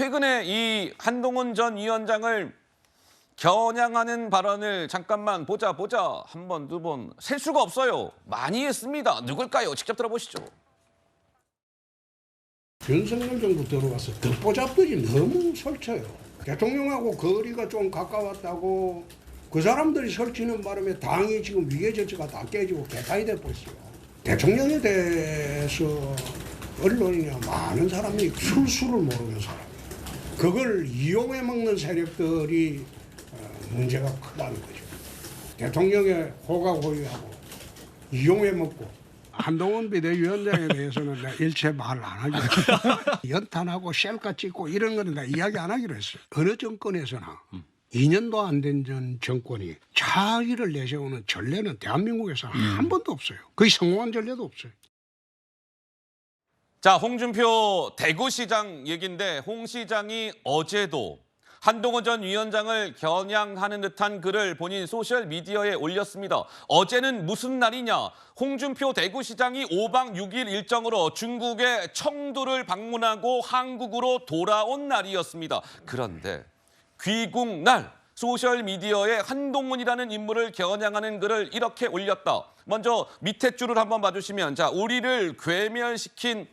최근에 이 한동훈 전 위원장을 겨냥하는 발언을 잠깐만 보자 한 번, 두 번 셀 수가 없어요. 많이 했습니다. 누굴까요? 직접 들어보시죠. 윤석열 정부 들어와서 듣보잡들이 너무 설쳐요. 대통령하고 거리가 좀 가까웠다고 그 사람들이 설치는 바람에 당이 지금 위계 질서가 다 깨지고 개판이 돼버렸어요. 대통령에 대해서 언론이나 많은 사람이 술수를 모르는 사람. 그걸 이용해 먹는 세력들이 문제가 크다는 거죠. 대통령의 호가호위하고 이용해 먹고. 한동훈 비대위원장에 대해서는 내가 일체 말 안 하기로 했어요. 연탄하고 셀카 찍고 이런 거는 내가 이야기 안 하기로 했어요. 어느 정권에서나 2년도 안 된 전 정권이 자기를 내세우는 전례는 대한민국에서는 한 번도 없어요. 거의 성공한 전례도 없어요. 자, 홍준표 대구시장 얘기인데 홍 시장이 어제도 한동훈 전 위원장을 겨냥하는 듯한 글을 본인 소셜미디어에 올렸습니다. 어제는 무슨 날이냐? 홍준표 대구시장이 5박 6일 일정으로 중국의 청두를 방문하고 한국으로 돌아온 날이었습니다. 그런데 귀국날 소셜미디어에 한동훈이라는 인물을 겨냥하는 글을 이렇게 올렸다. 먼저 밑에 줄을 한번 봐주시면 자, 우리를 괴멸시킨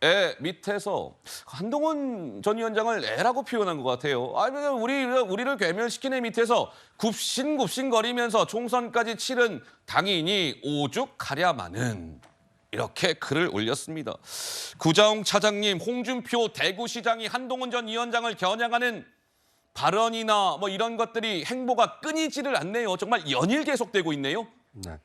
애 밑에서 한동훈 전 위원장을 애라고 표현한 것 같아요. 아니면 우리를 괴멸시킨 애 밑에서 굽신굽신거리면서 총선까지 치른 당인이 오죽하랴마는 이렇게 글을 올렸습니다. 구자홍 차장님, 홍준표 대구시장이 한동훈 전 위원장을 겨냥하는 발언이나 뭐 이런 것들이 행보가 끊이지를 않네요. 정말 연일 계속되고 있네요. 네.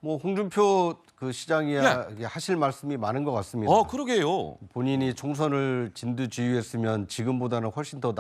뭐 홍준표 그 시장이야 네. 하실 말씀이 많은 것 같습니다. 그러게요. 본인이 총선을 진두지휘했으면 지금보다는 훨씬 더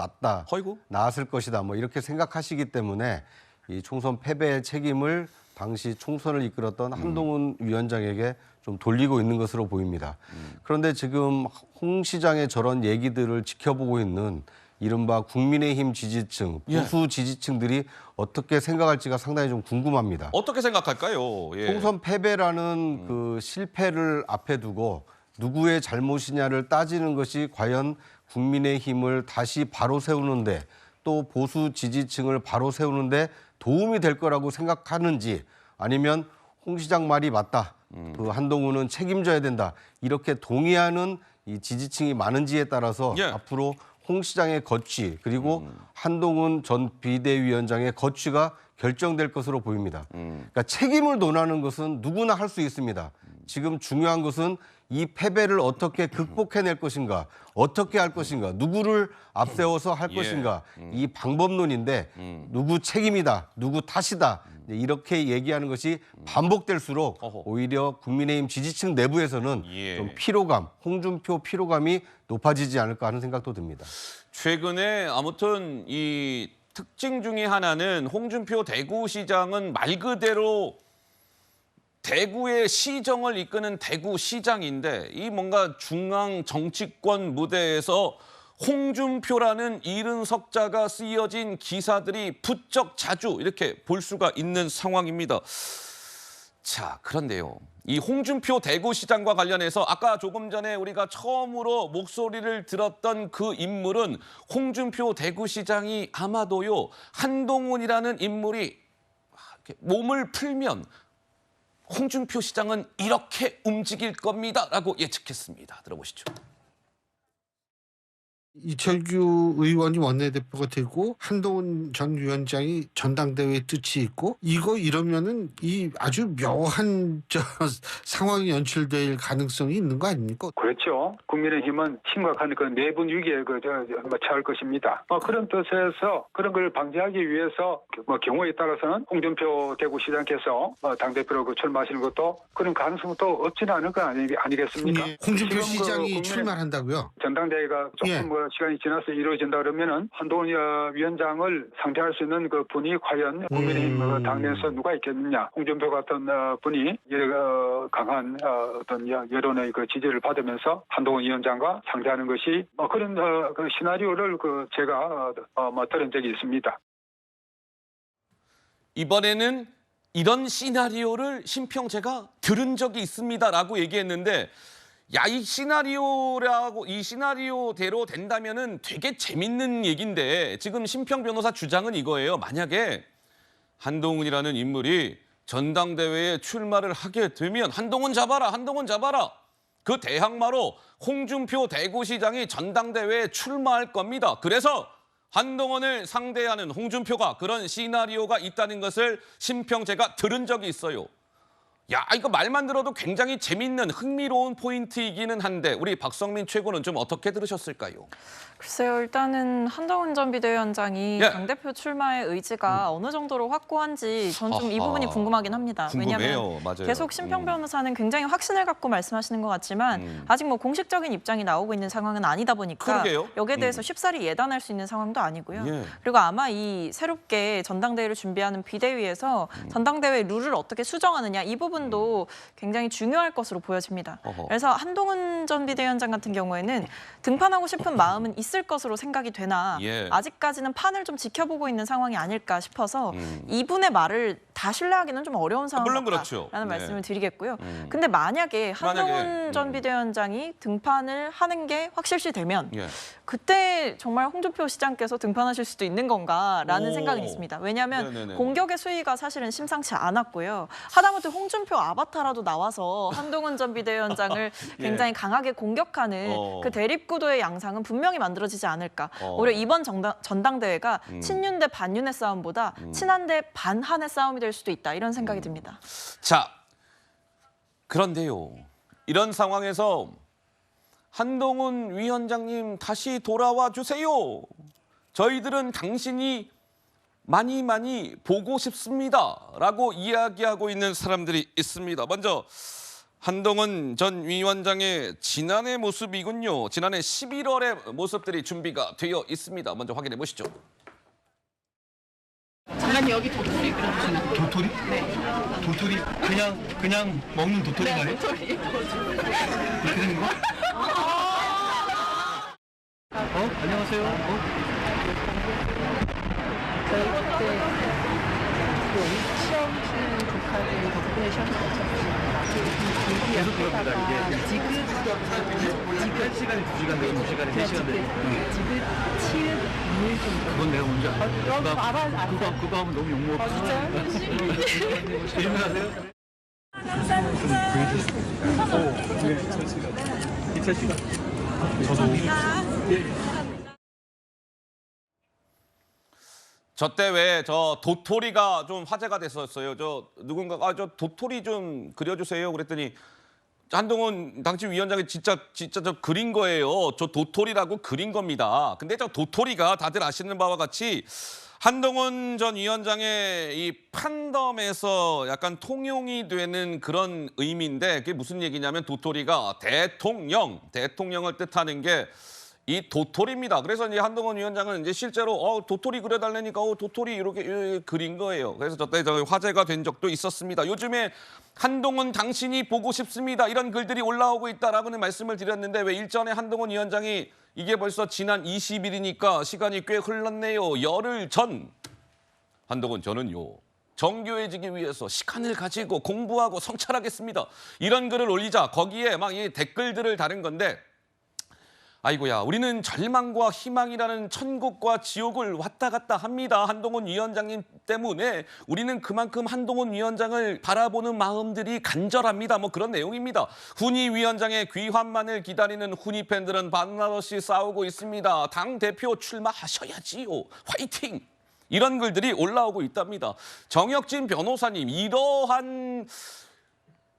아이고. 나았을 것이다. 뭐 이렇게 생각하시기 때문에 이 총선 패배의 책임을 당시 총선을 이끌었던 한동훈 위원장에게 좀 돌리고 있는 것으로 보입니다. 그런데 지금 홍 시장의 저런 얘기들을 지켜보고 있는 이른바 국민의힘 지지층, 보수 지지층들이 어떻게 생각할지가 상당히 좀 궁금합니다. 어떻게 생각할까요? 예. 총선 패배라는 그 실패를 앞에 두고 누구의 잘못이냐를 따지는 것이 과연 국민의힘을 다시 바로 세우는데 또 보수 지지층을 바로 세우는데 도움이 될 거라고 생각하는지 아니면 홍 시장 말이 맞다. 그 한동훈은 책임져야 된다. 이렇게 동의하는 이 지지층이 많은지에 따라서 앞으로 홍 시장의 거취 그리고 한동훈 전 비대위원장의 거취가 결정될 것으로 보입니다. 그러니까 책임을 논하는 것은 누구나 할 수 있습니다. 지금 중요한 것은 이 패배를 어떻게 극복해낼 것인가, 어떻게 할 것인가, 누구를 앞세워서 할 것인가 이 방법론인데 누구 책임이다, 누구 탓이다 이렇게 얘기하는 것이 반복될수록 오히려 국민의힘 지지층 내부에서는 좀 피로감, 홍준표 피로감이 높아지지 않을까 하는 생각도 듭니다. 최근에 아무튼 이 특징 중에 하나는 홍준표 대구시장은 말 그대로 대구의 시정을 이끄는 대구시장인데 이 뭔가 중앙 정치권 무대에서 홍준표라는 이른 석자가 쓰여진 기사들이 부쩍 자주 이렇게 볼 수가 있는 상황입니다. 자, 그런데요. 이 홍준표 대구시장과 관련해서 아까 조금 전에 우리가 처음으로 목소리를 들었던 그 인물은 홍준표 대구시장이 아마도요. 한동훈이라는 인물이 이렇게 몸을 풀면 홍준표 시장은 이렇게 움직일 겁니다라고 예측했습니다. 들어보시죠. 이철규 의원이 원내대표가 되고 한동훈 전 위원장이 전당대회에 뜻이 있고 이러면은 이 아주 묘한 상황이 연출될 가능성이 있는 거 아닙니까? 그렇죠. 국민의힘은 심각한 그 내분 위기에 처할 것입니다. 그런 뜻에서 그런 걸 방지하기 위해서 경우에 따라서는 홍준표 대구시장께서 당대표로 출마하시는 것도 그런 가능성도 없지는 않을 거 아니겠습니까? 홍준표 시장이 출마한다고요? 전당대회가 조금 시간이 지나서 이루어진다 그러면은 한동훈 위원장을 상대할 수 있는 그 분이 과연 국민의힘 당내에서 누가 있겠느냐? 홍준표 같은 분이 강한 어떤 여론의 그 지지를 받으면서 한동훈 위원장과 상대하는 것이 그런 그 시나리오를 제가 들은 적이 있습니다. 이번에는 이런 시나리오를 심평 제가 들은 적이 있습니다라고 얘기했는데 야, 이 시나리오대로 된다면은 되게 재밌는 얘기인데 지금 심평 변호사 주장은 이거예요. 만약에 한동훈이라는 인물이 전당대회에 출마를 하게 되면 한동훈 잡아라, 한동훈 잡아라. 그 대항마로 홍준표 대구시장이 전당대회에 출마할 겁니다. 그래서 한동훈을 상대하는 홍준표가 그런 시나리오가 있다는 것을 심평제가 들은 적이 있어요. 야, 이거 말만 들어도 굉장히 재밌는 흥미로운 포인트이기는 한데 우리 박성민 최고는 좀 어떻게 들으셨을까요? 글쎄요. 일단은 한동훈 전 비대위원장이 예. 당대표 출마의 의지가 어느 정도로 확고한지 전 좀 이 아하. 부분이 궁금하긴 합니다. 궁금해요. 왜냐하면 맞아요. 계속 심평 변호사는 굉장히 확신을 갖고 말씀하시는 것 같지만 아직 뭐 공식적인 입장이 나오고 있는 상황은 아니다 보니까 그러게요. 여기에 대해서 쉽사리 예단할 수 있는 상황도 아니고요. 예. 그리고 아마 이 새롭게 전당대회를 준비하는 비대위에서 전당대회 룰을 어떻게 수정하느냐 이 부분도 굉장히 중요할 것으로 보여집니다. 어허. 그래서 한동훈 전 비대위원장 같은 경우에는 등판하고 싶은 마음은 있을 것으로 생각이 되나 예. 아직까지는 판을 좀 지켜보고 있는 상황이 아닐까 싶어서 이분의 말을 다 신뢰하기는 좀 어려운 상황 물론 같다라는 그렇죠. 말씀을 네. 드리겠고요. 근데 만약에 한동훈 전 음. 비대위원장이 등판을 하는 게 확실시되면 예. 그때 정말 홍준표 시장께서 등판하실 수도 있는 건가라는 오. 생각은 있습니다. 왜냐하면 네네네. 공격의 수위가 사실은 심상치 않았고요. 하다못해 홍준표 아바타라도 나와서 한동훈 전 비대위원장을 예. 굉장히 강하게 공격하는 그 대립구도의 양상은 분명히 만들어지지 않을까. 오히려 이번 전당대회가 친윤 대 반윤의 싸움보다 친한 대 반한의 싸움이 될 수도 있다. 이런 생각이 듭니다. 자, 그런데요. 이런 상황에서 한동훈 위원장님 다시 돌아와 주세요. 저희들은 당신이 많이 보고 싶습니다. 라고 이야기하고 있는 사람들이 있습니다. 먼저 한동훈 전 위원장의 지난해 모습이군요. 지난해 11월의 모습들이 준비가 되어 있습니다. 먼저 확인해 보시죠. 장관님 여기 도토리 그려주시나요? 도토리? 네. 도토리 그냥 먹는 도토리가요? 네, 도토리. 이렇게 되는 거? 안녕하세요. 저희 그때 시험 치는 조카들 덕분에 시험을 마쳤습니다. 계속 그럽니다. 이게 지금 시간이 2시간 되고 2시간에 3시간 되고. 지금 치읓 물 정도. 그건 내가 뭔지 알아. 그거 하면 너무 욕먹어. 진짜요? 조심하세요. 이철 씨가. 저 때 왜 저 도토리가 좀 화제가 됐었어요. 저 누군가가 저 도토리 좀 그려주세요. 그랬더니 한동훈 당시 위원장이 진짜 저 그린 거예요. 저 도토리라고 그린 겁니다. 근데 저 도토리가 다들 아시는 바와 같이 한동훈 전 위원장의 이 판덤에서 약간 통용이 되는 그런 의미인데 그게 무슨 얘기냐면 도토리가 대통령을 뜻하는 게 이 도토리입니다. 그래서 이제 한동훈 위원장은 이제 실제로 도토리 그려달라니까 도토리 이렇게 그린 거예요. 그래서 저때 화제가 된 적도 있었습니다. 요즘에 한동훈 당신이 보고 싶습니다. 이런 글들이 올라오고 있다라고는 말씀을 드렸는데 왜 일전에 한동훈 위원장이 이게 벌써 지난 20일이니까 시간이 꽤 흘렀네요. 열흘 전 한동훈 저는요. 정교해지기 위해서 시간을 가지고 공부하고 성찰하겠습니다. 이런 글을 올리자 거기에 막 이 댓글들을 다른 건데 아이고야, 우리는 절망과 희망이라는 천국과 지옥을 왔다 갔다 합니다. 한동훈 위원장님 때문에 우리는 그만큼 한동훈 위원장을 바라보는 마음들이 간절합니다. 뭐 그런 내용입니다. 훈이 위원장의 귀환만을 기다리는 훈이 팬들은 밤낮없이 싸우고 있습니다. 당대표 출마하셔야지요. 화이팅! 이런 글들이 올라오고 있답니다. 정혁진 변호사님, 이러한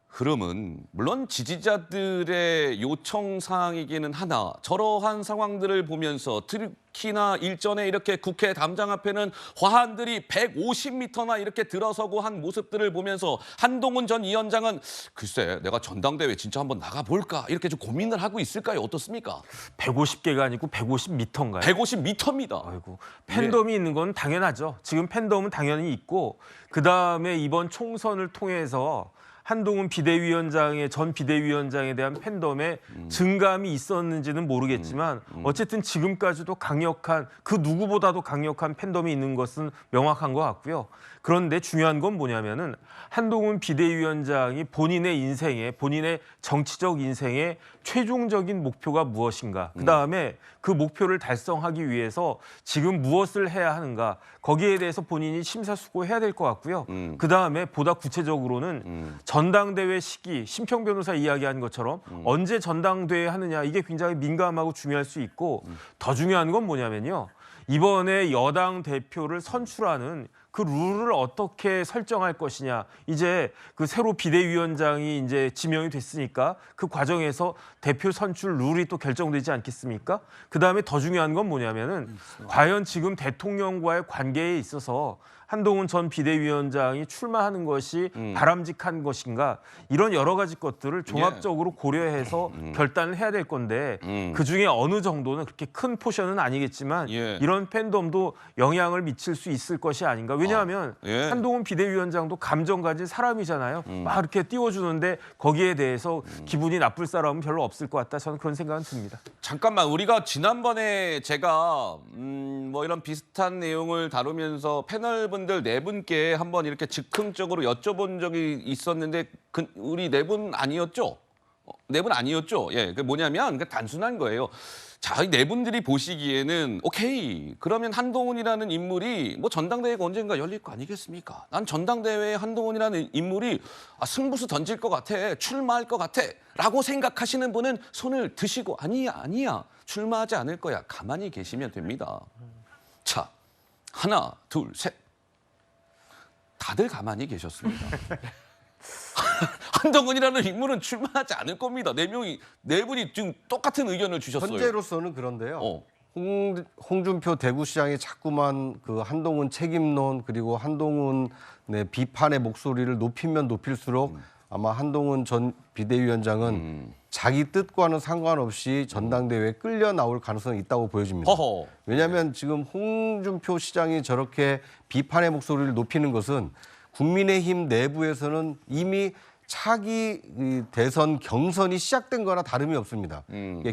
흐름은 물론 지지자들의 요청 사항이기는 하나 저러한 상황들을 보면서 특히나 일전에 이렇게 국회 담장 앞에는 화환들이 150m나 이렇게 들어서고 한 모습들을 보면서 한동훈 전 위원장은 글쎄 내가 전당대회 진짜 한번 나가볼까 이렇게 좀 고민을 하고 있을까요? 어떻습니까? 150개가 아니고 150m인가요? 150m입니다. 아이고, 팬덤이 있는 건 당연하죠. 지금 팬덤은 당연히 있고 그다음에 이번 총선을 통해서 한동훈 비대위원장의 전 비대위원장에 대한 팬덤의 증감이 있었는지는 모르겠지만 어쨌든 지금까지도 강력한 그 누구보다도 강력한 팬덤이 있는 것은 명확한 것 같고요. 그런데 중요한 건 뭐냐면은 한동훈 비대위원장이 본인의 인생에 본인의 정치적 인생에 최종적인 목표가 무엇인가? 그다음에 그 목표를 달성하기 위해서 지금 무엇을 해야 하는가? 거기에 대해서 본인이 심사숙고해야 될 것 같고요. 그다음에 보다 구체적으로는 전당대회 시기, 심평 변호사 이야기한 것처럼 언제 전당대회 하느냐 이게 굉장히 민감하고 중요할 수 있고 더 중요한 건 뭐냐면요. 이번에 여당 대표를 선출하는 그 룰을 어떻게 설정할 것이냐. 이제 그 새로 비대위원장이 이제 지명이 됐으니까 그 과정에서 대표 선출 룰이 또 결정되지 않겠습니까? 그다음에 더 중요한 건 뭐냐면은 과연 지금 대통령과의 관계에 있어서 한동훈 전 비대위원장이 출마하는 것이 바람직한 것인가 이런 여러 가지 것들을 종합적으로 고려해서 결단을 해야 될 건데 그중에 어느 정도는 그렇게 큰 포션은 아니겠지만 이런 팬덤도 영향을 미칠 수 있을 것이 아닌가. 왜냐하면 한동훈 비대위원장도 감정 가진 사람이잖아요. 막 이렇게 띄워주는데 거기에 대해서 기분이 나쁠 사람은 별로 없을 것 같다. 저는 그런 생각은 듭니다. 잠깐만, 우리가 지난번에 제가 뭐 이런 비슷한 내용을 다루면서 패널분들 네 분께 한번 이렇게 즉흥적으로 여쭤본 적이 있었는데 우리 네 분 아니었죠? 네 분 아니었죠? 예, 그 뭐냐면 그 단순한 거예요. 자, 이 네 분들이 보시기에는 오케이, 그러면 한동훈이라는 인물이 뭐 전당대회가 언젠가 열릴 거 아니겠습니까? 난 전당대회에 한동훈이라는 인물이 승부수 던질 것 같아, 출마할 것 같아 라고 생각하시는 분은 손을 드시고 아니야, 출마하지 않을 거야. 가만히 계시면 됩니다. 자, 하나, 둘, 셋. 다들 가만히 계셨습니다. 한동훈이라는 인물은 출마하지 않을 겁니다. 네 분이 지금 똑같은 의견을 주셨어요. 현재로서는 그런데요. 홍준표 대구시장이 자꾸만 그 한동훈 책임론 그리고 한동훈의 비판의 목소리를 높이면 높일수록 아마 한동훈 전 비대위원장은 자기 뜻과는 상관없이 전당대회에 끌려 나올 가능성이 있다고 보여집니다. 왜냐하면 지금 홍준표 시장이 저렇게 비판의 목소리를 높이는 것은 국민의힘 내부에서는 이미 차기 대선 경선이 시작된 거나 다름이 없습니다.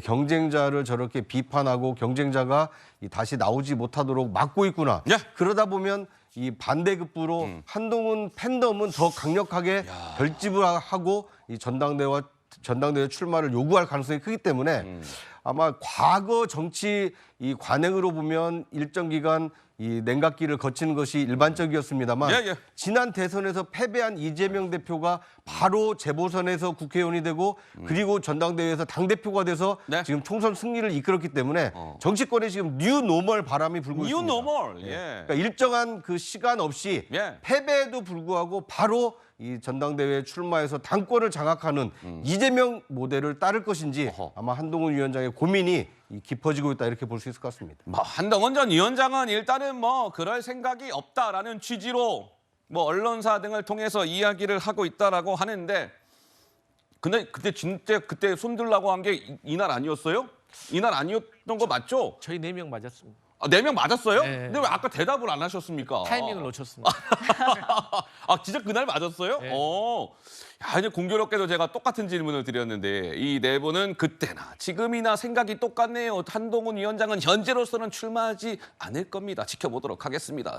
경쟁자를 저렇게 비판하고 경쟁자가 다시 나오지 못하도록 막고 있구나. 그러다 보면 이 반대급부로 한동훈 팬덤은 더 강력하게 결집을 하고 이 전당대회 출마를 요구할 가능성이 크기 때문에 아마 과거 정치 이 관행으로 보면 일정 기간 이 냉각기를 거치는 것이 일반적이었습니다만 지난 대선에서 패배한 이재명 대표가 바로 재보선에서 국회의원이 되고 그리고 전당대회에서 당대표가 돼서 지금 총선 승리를 이끌었기 때문에 정치권에 지금 뉴노멀 바람이 불고 있습니다. 뉴노멀. 그러니까 일정한 그 시간 없이 패배에도 불구하고 바로 이 전당대회에 출마해서 당권을 장악하는 이재명 모델을 따를 것인지 아마 한동훈 위원장의 고민이 깊어지고 있다 이렇게 볼 수 있을 것 같습니다. 한동훈 전 위원장은 일단은 뭐 그럴 생각이 없다라는 취지로 뭐 언론사 등을 통해서 이야기를 하고 있다라고 하는데 근데 진짜 그때 손들라고 한 게 이날 아니었어요? 이날 아니었던 거 맞죠? 저희 4명 맞았습니다. 4명 맞았어요? 네. 근데 왜 아까 대답을 안 하셨습니까? 타이밍을 놓쳤습니다. 진짜 그날 맞았어요? 네. 이제 공교롭게도 제가 똑같은 질문을 드렸는데 이 네 분은 그때나 지금이나 생각이 똑같네요. 한동훈 위원장은 현재로서는 출마하지 않을 겁니다. 지켜보도록 하겠습니다.